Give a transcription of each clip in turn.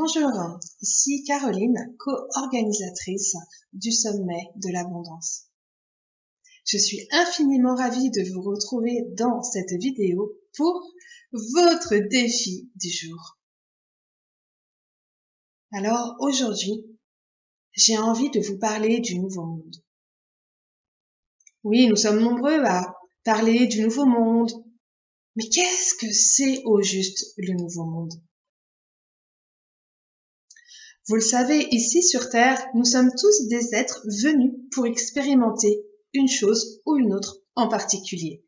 Bonjour, ici Caroline, co-organisatrice du Sommet de l'Abondance. Je suis infiniment ravie de vous retrouver dans cette vidéo pour votre défi du jour. Alors aujourd'hui, j'ai envie de vous parler du Nouveau Monde. Oui, nous sommes nombreux à parler du Nouveau Monde, mais qu'est-ce que c'est au juste le Nouveau Monde ? Vous le savez, ici sur Terre, nous sommes tous des êtres venus pour expérimenter une chose ou une autre en particulier.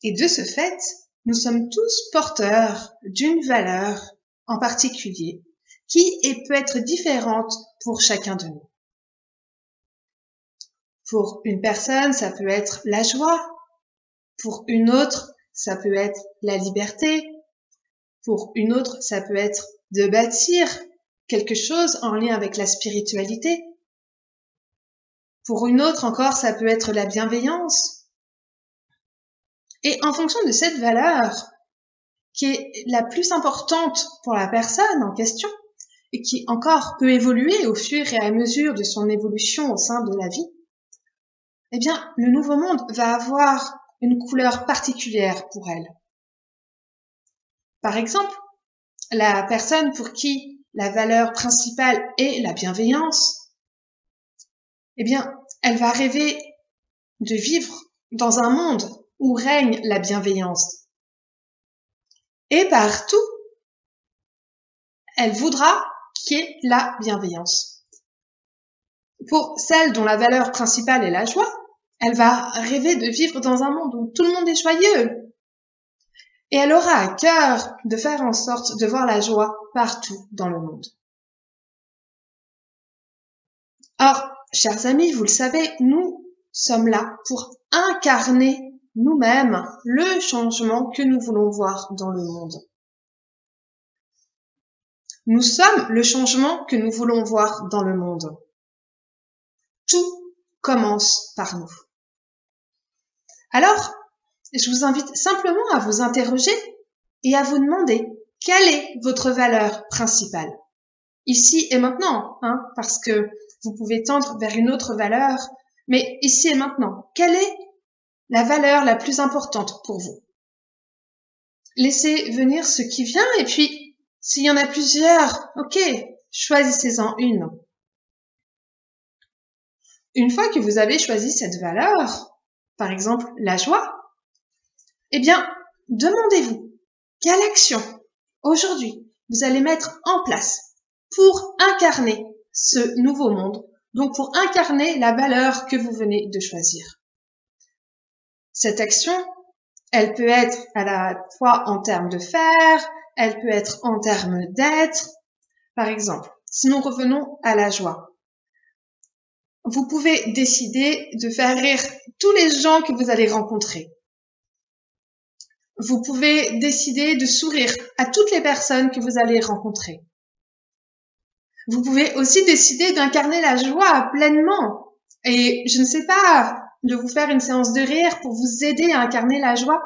Et de ce fait, nous sommes tous porteurs d'une valeur en particulier qui peut être différente pour chacun de nous. Pour une personne, ça peut être la joie. Pour une autre, ça peut être la liberté. Pour une autre, ça peut être de bâtir quelque chose en lien avec la spiritualité. Pour une autre encore, ça peut être la bienveillance. Et en fonction de cette valeur, qui est la plus importante pour la personne en question, et qui encore peut évoluer au fur et à mesure de son évolution au sein de la vie, eh bien, le Nouveau Monde va avoir une couleur particulière pour elle. Par exemple, la personne pour qui la valeur principale est la bienveillance, eh bien, elle va rêver de vivre dans un monde où règne la bienveillance. Et partout, elle voudra qu'il y ait la bienveillance. Pour celle dont la valeur principale est la joie, elle va rêver de vivre dans un monde où tout le monde est joyeux. Et elle aura à cœur de faire en sorte de voir la joie partout dans le monde. Or, chers amis, vous le savez, nous sommes là pour incarner nous-mêmes le changement que nous voulons voir dans le monde. Nous sommes le changement que nous voulons voir dans le monde. Tout commence par nous. Alors, je vous invite simplement à vous interroger et à vous demander quelle est votre valeur principale. Ici et maintenant, parce que vous pouvez tendre vers une autre valeur, mais ici et maintenant, quelle est la valeur la plus importante pour vous? Laissez venir ce qui vient et puis, s'il y en a plusieurs, ok, choisissez-en une. Une fois que vous avez choisi cette valeur, par exemple la joie, eh bien, demandez-vous quelle action aujourd'hui vous allez mettre en place pour incarner ce nouveau monde, donc pour incarner la valeur que vous venez de choisir. Cette action, elle peut être à la fois en termes de faire, elle peut être en termes d'être. Par exemple, si nous revenons à la joie, vous pouvez décider de faire rire tous les gens que vous allez rencontrer. Vous pouvez décider de sourire à toutes les personnes que vous allez rencontrer. Vous pouvez aussi décider d'incarner la joie pleinement. Et je ne sais pas, de vous faire une séance de rire pour vous aider à incarner la joie.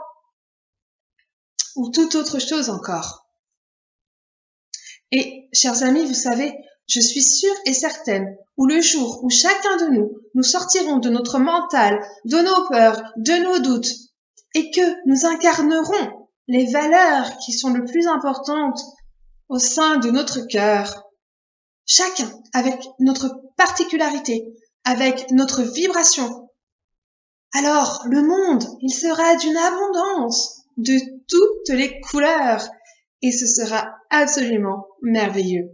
Ou toute autre chose encore. Et, chers amis, vous savez, je suis sûre et certaine, où le jour où chacun de nous sortirons de notre mental, de nos peurs, de nos doutes, et que nous incarnerons les valeurs qui sont les plus importantes au sein de notre cœur, chacun avec notre particularité, avec notre vibration, alors le monde, il sera d'une abondance de toutes les couleurs et ce sera absolument merveilleux.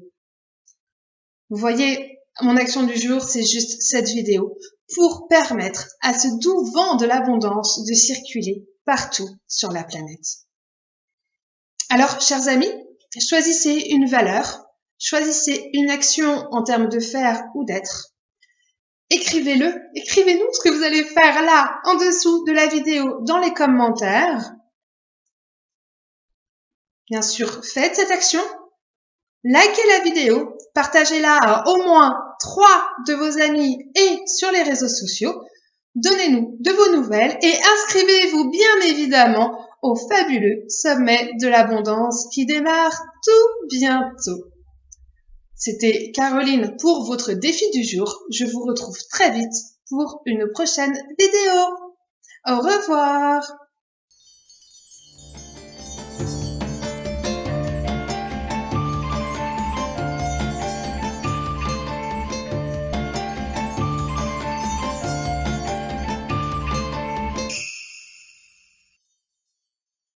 Vous voyez, mon action du jour, c'est juste cette vidéo pour permettre à ce doux vent de l'abondance de circuler partout sur la planète. Alors, chers amis, choisissez une valeur, choisissez une action en termes de faire ou d'être. Écrivez-le, écrivez-nous ce que vous allez faire là, en dessous de la vidéo, dans les commentaires. Bien sûr, faites cette action. Likez la vidéo, partagez-la à au moins 3 de vos amis et sur les réseaux sociaux. Donnez-nous de vos nouvelles et inscrivez-vous bien évidemment au fabuleux sommet de l'abondance qui démarre tout bientôt. C'était Caroline pour votre défi du jour. Je vous retrouve très vite pour une prochaine vidéo. Au revoir!